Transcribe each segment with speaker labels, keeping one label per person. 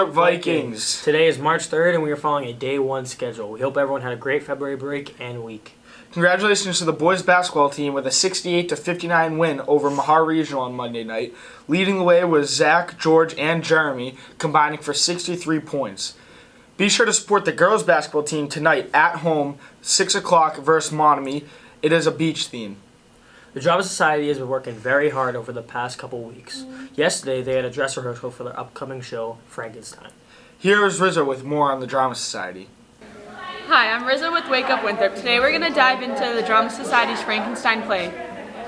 Speaker 1: Winthrop Vikings.
Speaker 2: Today is March 3rd and we are following a day one schedule. We hope everyone had a great February break and week.
Speaker 1: Congratulations to the boys basketball team with a 68-59 win over Mahar Regional on Monday night. Leading the way was Zach, George, and Jeremy, combining for 63 points. Be sure to support the girls basketball team tonight at home, 6 o'clock versus Monomy. It is a beach theme.
Speaker 2: The Drama Society has been working very hard over the past couple weeks. Yesterday, they had a dress rehearsal for their upcoming show, Frankenstein.
Speaker 1: Here is Rizzo with more on the Drama Society.
Speaker 3: Hi, I'm Rizzo with Wake Up Winthrop. Today we're going to dive into the Drama Society's Frankenstein play.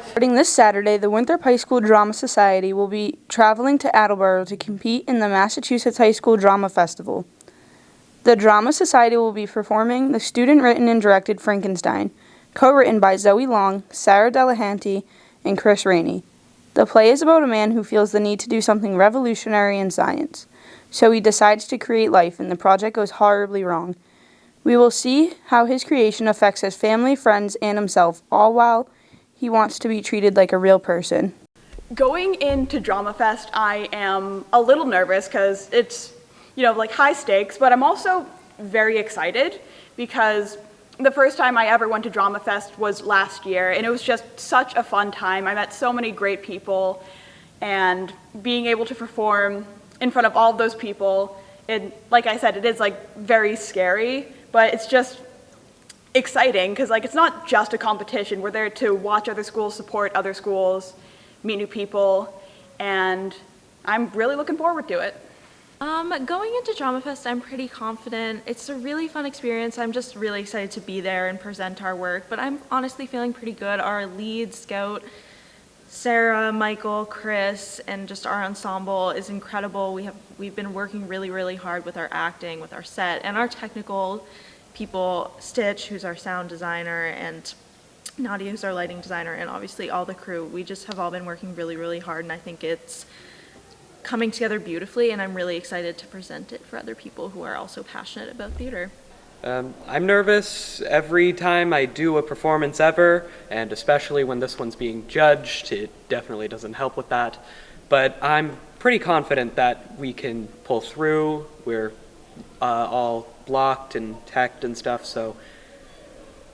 Speaker 4: Starting this Saturday, the Winthrop High School Drama Society will be traveling to Attleboro to compete in the Massachusetts High School Drama Festival. The Drama Society will be performing the student-written and directed Frankenstein, co-written by Zoe Long, Sarah Delahanty, and Chris Rainey. The play is about a man who feels the need to do something revolutionary in science, so he decides to create life, and the project goes horribly wrong. We will see how his creation affects his family, friends, and himself, all while he wants to be treated like a real person.
Speaker 3: Going into Drama Fest, I am a little nervous because it's, high stakes, but I'm also very excited because the first time I ever went to Drama Fest was last year, and it was just such a fun time. I met so many great people, and being able to perform in front of all of those people, like I said, it is very scary, but it's just exciting because it's not just a competition. We're there to watch other schools, support other schools, meet new people, and I'm really looking forward to it.
Speaker 5: Going into Drama Fest, I'm pretty confident. It's a really fun experience. I'm just really excited to be there and present our work, but I'm honestly feeling pretty good. Our lead scout, Sarah, Michael, Chris, and just our ensemble is incredible. We've been working really, really hard with our acting, with our set, and our technical people, Stitch, who's our sound designer, and Nadia, who's our lighting designer, and obviously all the crew. We just have all been working really, really hard, and I think it's coming together beautifully, and I'm really excited to present it for other people who are also passionate about theater.
Speaker 6: I'm nervous every time I do a performance ever, and especially when this one's being judged. It definitely doesn't help with that. But I'm pretty confident that we can pull through. We're all blocked and teched and stuff, so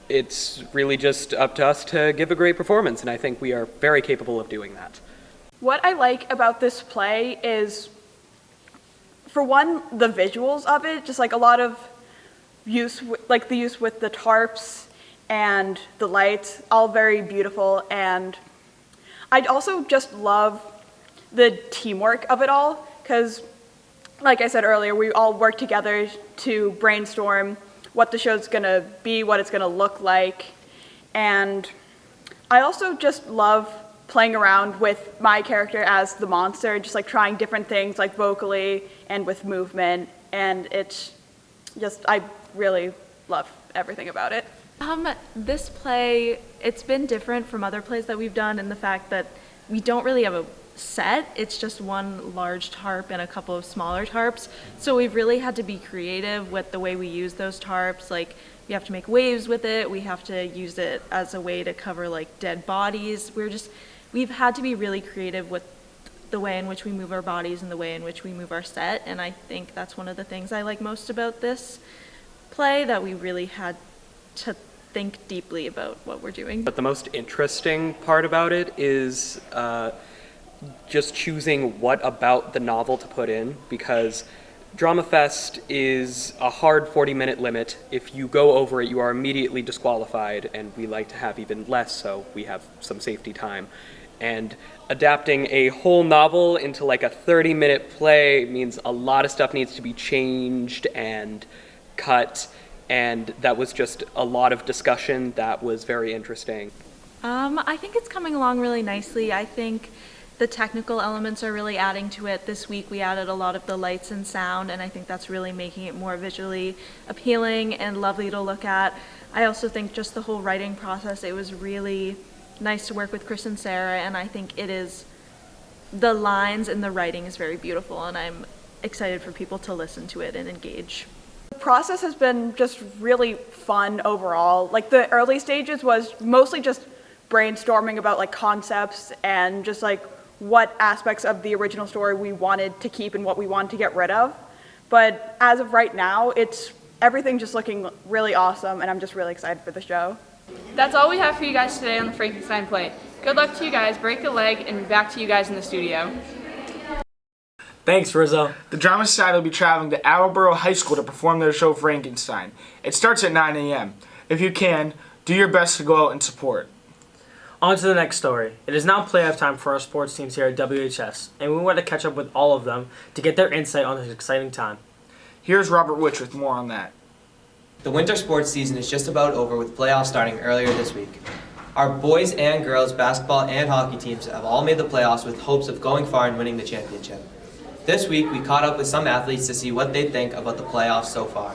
Speaker 6: it's really just up to us to give a great performance, and I think we are very capable of doing that.
Speaker 3: What I like about this play is, for one, the visuals of it, just a lot of use, the use with the tarps and the lights, all very beautiful. And I'd also just love the teamwork of it all, because like I said earlier, we all work together to brainstorm what the show's gonna be, what it's gonna look like. And I also just love playing around with my character as the monster, just trying different things vocally and with movement, and it's just, I really love everything about it.
Speaker 5: This play, it's been different from other plays that we've done in the fact that we don't really have a set. It's just one large tarp and a couple of smaller tarps, so we've really had to be creative with the way we use those tarps. We have to make waves with it, we have to use it as a way to cover dead bodies. We've had to be really creative with the way in which we move our bodies and the way in which we move our set, and I think that's one of the things I like most about this play, that we really had to think deeply about what we're doing.
Speaker 6: But the most interesting part about it is just choosing what about the novel to put in, because Drama Fest is a hard 40-minute limit. If you go over it, you are immediately disqualified, and we like to have even less, so we have some safety time. And adapting a whole novel into a 30-minute play means a lot of stuff needs to be changed and cut, and that was just a lot of discussion that was very interesting.
Speaker 5: I think it's coming along really nicely. I think the technical elements are really adding to it. This week we added a lot of the lights and sound, and I think that's really making it more visually appealing and lovely to look at. I also think just the whole writing process, it was really nice to work with Chris and Sarah, and I think the lines and the writing is very beautiful, and I'm excited for people to listen to it and engage.
Speaker 3: The process has been just really fun overall. The early stages was mostly just brainstorming about concepts and just what aspects of the original story we wanted to keep and what we wanted to get rid of. But as of right now, everything's just looking really awesome, and I'm just really excited for the show.
Speaker 7: That's all we have for you guys today on the Frankenstein play. Good luck to you guys, break a leg, and back to you guys in the studio.
Speaker 2: Thanks, Rizzo.
Speaker 1: The Drama Society will be traveling to Attleboro High School to perform their show Frankenstein. It starts at 9 a.m. If you can, do your best to go out and support.
Speaker 2: On to the next story. It is now playoff time for our sports teams here at WHS, and we want to catch up with all of them to get their insight on this exciting time.
Speaker 1: Here's Robert Witch with more on that.
Speaker 8: The winter sports season is just about over with playoffs starting earlier this week. Our boys and girls basketball and hockey teams have all made the playoffs with hopes of going far and winning the championship. This week, we caught up with some athletes to see what they think about the playoffs so far.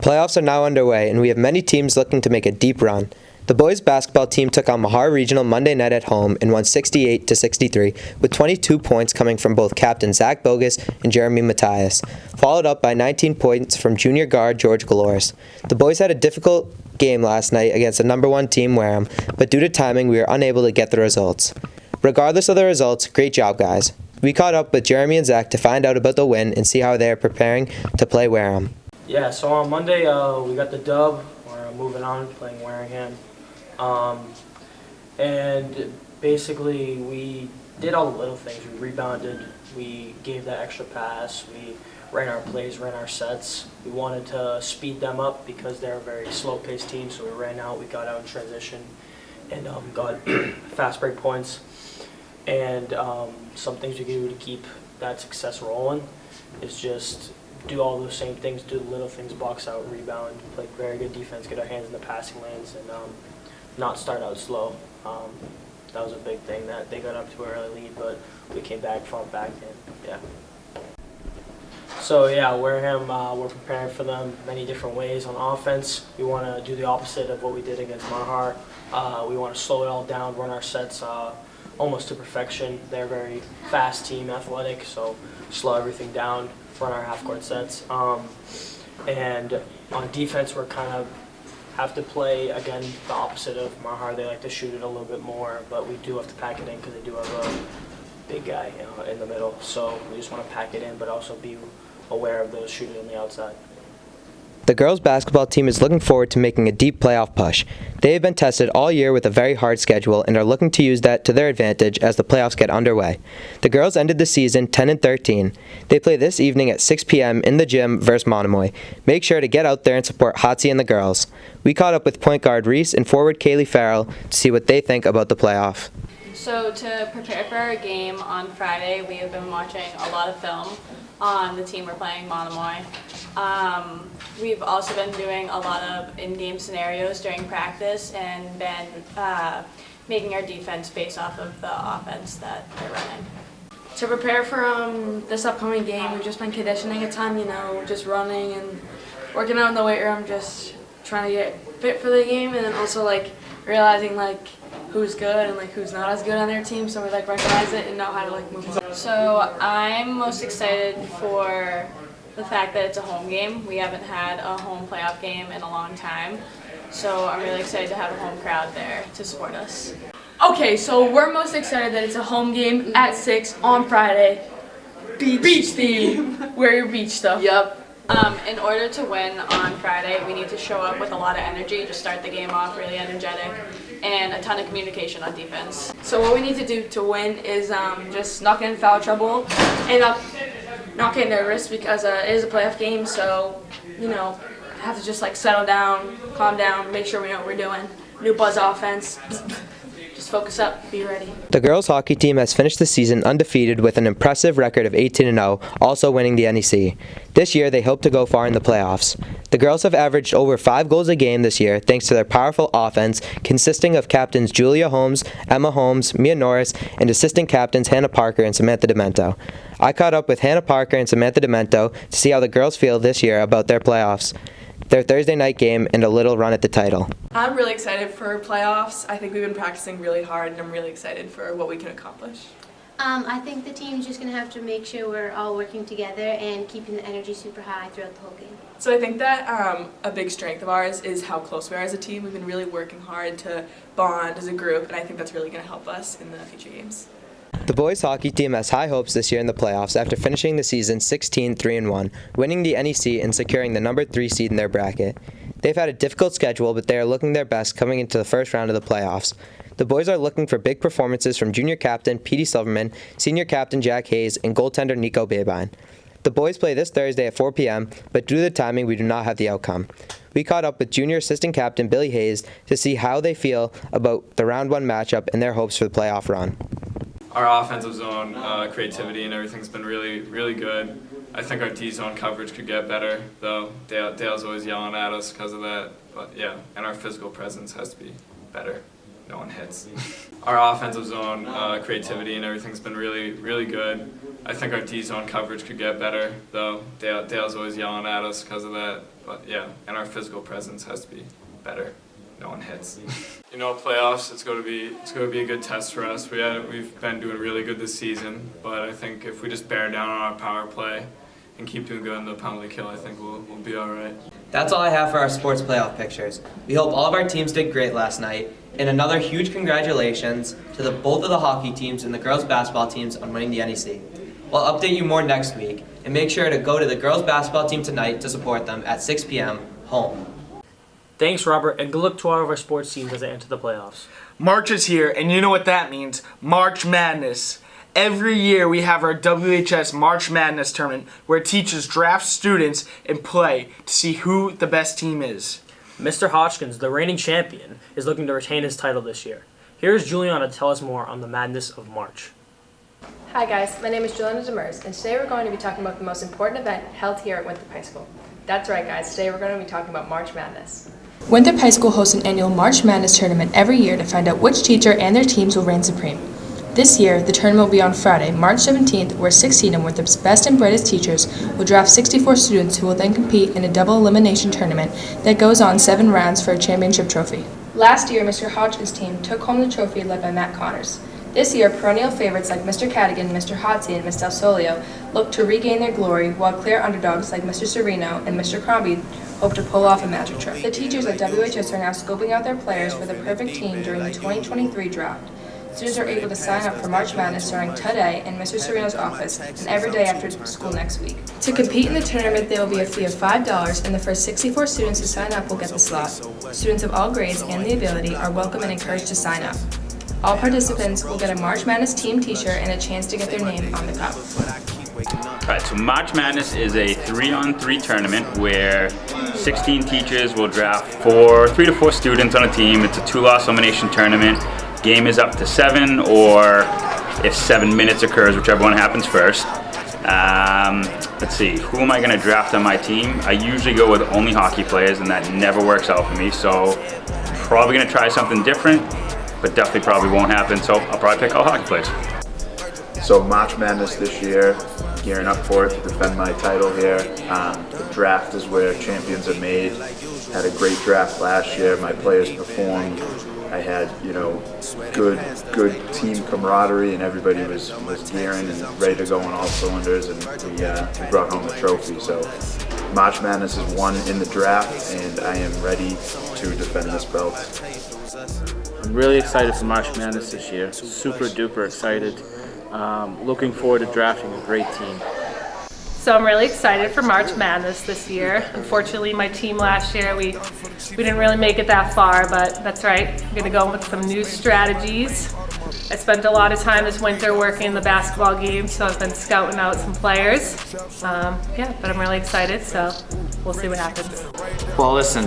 Speaker 9: Playoffs are now underway, and we have many teams looking to make a deep run. The boys basketball team took on Mahar Regional Monday night at home and won 68-63, with 22 points coming from both captain Zach Bogus and Jeremy Matthias, followed up by 19 points from junior guard George Galoris. The boys had a difficult game last night against the number 1 team Wareham, but due to timing, we were unable to get the results. Regardless of the results, great job, guys. We caught up with Jeremy and Zach to find out about the win and see how they are preparing to play Wareham.
Speaker 2: Yeah, so on Monday we got the dub. We're moving on, playing Wareham. And basically we did all the little things. We rebounded, we gave that extra pass, we ran our plays, ran our sets. We wanted to speed them up because they're a very slow-paced team, so we ran out, we got out in transition, and got fast break points. And some things we can do to keep that success rolling is just do all those same things, do the little things, box out, rebound, play very good defense, get our hands in the passing lanes, and not start out slow. That was a big thing that they got up to an early lead, but we came back, fought back, and yeah. So yeah, Wareham, we're preparing for them many different ways on offense. We want to do the opposite of what we did against Mahar. We want to slow it all down, run our sets almost to perfection. They're a very fast team, athletic, so slow everything down, run our half-court sets. And on defense, we're kind of have to play, again, the opposite of Mahar. They like to shoot it a little bit more, but we do have to pack it in because they do have a big guy in the middle. So we just want to pack it in, but also be aware of those shooters on the outside.
Speaker 9: The girls basketball team is looking forward to making a deep playoff push. They have been tested all year with a very hard schedule and are looking to use that to their advantage as the playoffs get underway. The girls ended the season 10-13. They play this evening at 6 p.m. in the gym versus Monomoy. Make sure to get out there and support Hotsy and the girls. We caught up with point guard Reese and forward Kaylee Farrell to see what they think about the playoff.
Speaker 10: So to prepare for our game on Friday, we have been watching a lot of film on the team we're playing, Monomoy. We've also been doing a lot of in-game scenarios during practice and been making our defense based off of the offense that they're running.
Speaker 11: To prepare for this upcoming game, we've just been conditioning a ton, just running and working out in the weight room, just trying to get fit for the game, and then also realizing who's good and who's not as good on their team, so we recognize it and know how to move on.
Speaker 10: So I'm most excited for the fact that it's a home game. We haven't had a home playoff game in a long time, so I'm really excited to have a home crowd there to support us.
Speaker 11: Okay, so we're most excited that it's a home game at 6 on Friday. Beach theme. Wear your beach stuff.
Speaker 10: Yep. In order to win on Friday, we need to show up with a lot of energy, just start the game off really energetic, and a ton of communication on defense.
Speaker 11: So what we need to do to win is just not get in foul trouble and not get nervous because it is a playoff game, so, have to just settle down, calm down, make sure we know what we're doing. New buzz offense. Just focus up, be ready.
Speaker 9: The girls hockey team has finished the season undefeated with an impressive record of 18-0, also winning the NEC. This year, they hope to go far in the playoffs. The girls have averaged over 5 goals a game this year thanks to their powerful offense, consisting of captains Julia Holmes, Emma Holmes, Mia Norris, and assistant captains Hannah Parker and Samantha Demento. I caught up with Hannah Parker and Samantha Demento to see how the girls feel this year about their playoffs, their Thursday night game, and a little run at the title.
Speaker 12: I'm really excited for playoffs. I think we've been practicing really hard, and I'm really excited for what we can accomplish.
Speaker 13: I think the team's just going to have to make sure we're all working together and keeping the energy super high throughout the whole game.
Speaker 12: So I think that a big strength of ours is how close we are as a team. We've been really working hard to bond as a group, and I think that's really going to help us in the future games.
Speaker 9: The boys hockey team has high hopes this year in the playoffs after finishing the season 16-3-1, winning the NEC and securing the number 3 seed in their bracket. They've had a difficult schedule, but they are looking their best coming into the first round of the playoffs. The boys are looking for big performances from junior captain Petey Silverman, senior captain Jack Hayes, and goaltender Nico Babine. The boys play this Thursday at 4 p.m., but due to the timing, we do not have the outcome. We caught up with junior assistant captain Billy Hayes to see how they feel about the round 1 matchup and their hopes for the playoff run.
Speaker 14: Our offensive zone creativity and everything's been really, really good. I think our D-zone coverage could get better, though. Dale's always yelling at us because of that. But yeah, and our physical presence has to be better. No one hits. Our offensive zone creativity and everything's been really, really good. I think our D-zone coverage could get better, though. Dale's always yelling at us because of that. But yeah, and our physical presence has to be better. No one hits. You know, playoffs, it's going to be a good test for us. We've been doing really good this season, but I think if we just bear down on our power play and keep doing good in the penalty kill, I think we'll be all right.
Speaker 8: That's all I have for our sports playoff pictures. We hope all of our teams did great last night, and another huge congratulations to both of the hockey teams and the girls basketball teams on winning the NEC. We'll update you more next week, and make sure to go to the girls basketball team tonight to support them at 6 p.m. home.
Speaker 2: Thanks, Robert, and good luck to all of our sports teams as they enter the playoffs.
Speaker 1: March is here, and you know what that means. March Madness. Every year we have our WHS March Madness tournament where teachers draft students and play to see who the best team is.
Speaker 2: Mr. Hodgkins, the reigning champion, is looking to retain his title this year. Here's Juliana to tell us more on the madness of March.
Speaker 15: Hi guys, my name is Juliana Demers, and today we're going to be talking about the most important event held here at Winthrop High School. That's right guys, today we're going to be talking about March Madness.
Speaker 16: Winthrop High School hosts an annual March Madness tournament every year to find out which teacher and their teams will reign supreme. This year, the tournament will be on Friday, March 17th, where 16 of Winthrop's best and brightest teachers will draft 64 students who will then compete in a double elimination tournament that goes on 7 rounds for a championship trophy. Last year, Mr. Hodgkins' team took home the trophy led by Matt Connors. This year, perennial favorites like Mr. Cadigan, Mr. Hotsey, and Ms. Del Solio look to regain their glory, while clear underdogs like Mr. Sereno and Mr. Crombie hope to pull off a magic trick. The teachers at WHS are now scoping out their players for the perfect team during the 2023 draft. Students are able to sign up for March Madness starting today in Mr. Sereno's office and every day after school next week. To compete in the tournament, there will be a fee of $5, and the first 64 students who sign up will get the slot. Students of all grades and the ability are welcome and encouraged to sign up. All participants will get a March Madness team t-shirt and a chance to get their name on the cup.
Speaker 17: Alright, so March Madness is a 3-on-3 tournament where 16 teachers will draft 3 to 4 students on a team. It's a 2-loss elimination tournament. Game is up to 7, or if 7 minutes occurs, whichever one happens first. Let's see, who am I going to draft on my team? I usually go with only hockey players, and that never works out for me, so probably going to try something different, but definitely probably won't happen, so I'll probably pick all hockey players.
Speaker 18: So March Madness this year, gearing up for it to defend my title here. The draft is where champions are made. Had a great draft last year. My players performed. I had, good team camaraderie, and everybody was gearing and ready to go on all cylinders, and we brought home the trophy. So March Madness is won in the draft, and I am ready to defend this belt.
Speaker 19: I'm really excited for March Madness this year. Super duper excited. Looking forward to drafting a great team.
Speaker 20: So I'm really excited for March Madness this year. Unfortunately, my team last year, we didn't really make it that far, but that's right. I'm gonna go with some new strategies. I spent a lot of time this winter working in the basketball game, so I've been scouting out some players. But I'm really excited, so we'll see what happens.
Speaker 21: Well, listen,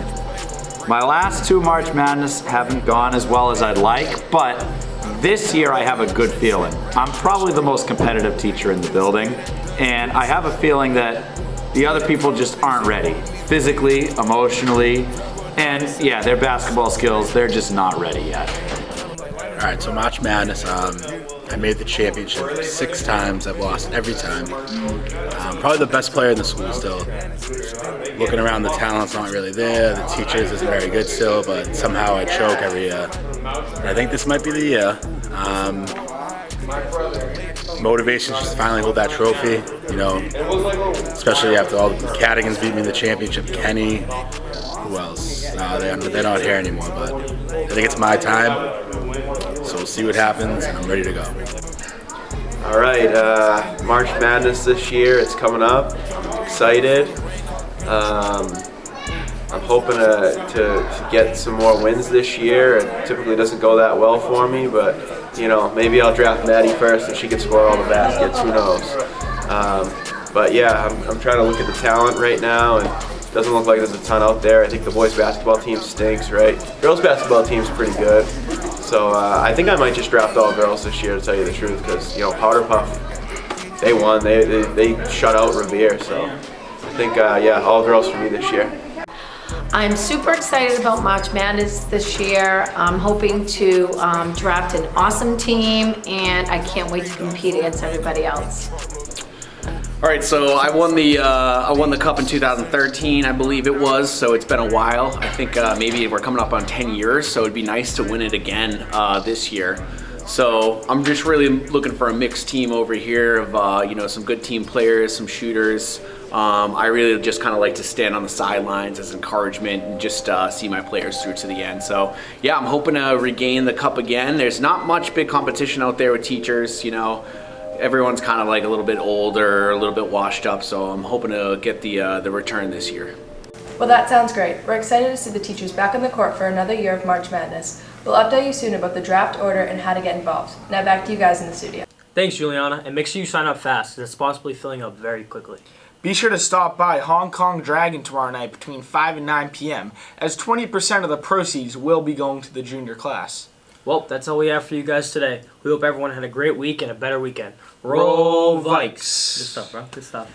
Speaker 21: my last 2 March Madness haven't gone as well as I'd like, but this year I have a good feeling. I'm probably the most competitive teacher in the building, and I have a feeling that the other people just aren't ready. Physically, emotionally, and yeah, their basketball skills, they're just not ready yet.
Speaker 22: All right, so March Madness, I made the championship 6 times. I've lost every time. Probably the best player in the school still. Looking around, the talent's not really there. The teachers isn't very good still, but somehow I choke every year. And I think this might be the year. Motivation just finally hold that trophy, especially after all the Cadigans beat me in the championship. Kenny, who else? They're not here anymore, but I think it's my time. So we'll see what happens, and I'm ready to go.
Speaker 4: All right, March Madness this year, it's coming up. Excited. I'm hoping to get some more wins this year. It typically doesn't go that well for me, but you know, maybe I'll draft Maddie first and she can score all the baskets, who knows. But yeah, I'm trying to look at the talent right now, and it doesn't look like there's a ton out there. I think the boys basketball team stinks, right? Girls basketball team's pretty good. So I think I might just draft all girls this year, to tell you the truth, because you know, Powder Puff, they won. They shut out Revere, so I think yeah, all girls for me this year.
Speaker 6: I'm super excited about March Madness this year. I'm hoping to draft an awesome team, and I can't wait to compete against everybody else.
Speaker 23: All right, so I won the cup in 2013, I believe it was. So it's been a while. I think maybe we're coming up on 10 years. So it'd be nice to win it again this year. So I'm just really looking for a mixed team over here of you know, some good team players, some shooters. I really just kind of like to stand on the sidelines as encouragement and just see my players through to the end. So yeah, I'm hoping to regain the cup again. There's not much big competition out there with teachers, you know. Everyone's kind of like a little bit older, a little bit washed up, so I'm hoping to get the return this year.
Speaker 15: Well, that sounds great. We're excited to see the teachers back on the court for another year of March Madness. We'll update you soon about the draft order and how to get involved. Now back to you guys in the studio.
Speaker 2: Thanks, Juliana, and make sure you sign up fast, as it's possibly filling up very quickly.
Speaker 1: Be sure to stop by Hong Kong Dragon tomorrow night between 5 and 9 p.m., as 20% of the proceeds will be going to the junior class.
Speaker 2: Well, that's all we have for you guys today. We hope everyone had a great week and a better weekend. Roll Vikes! Good stuff, bro. Good stuff.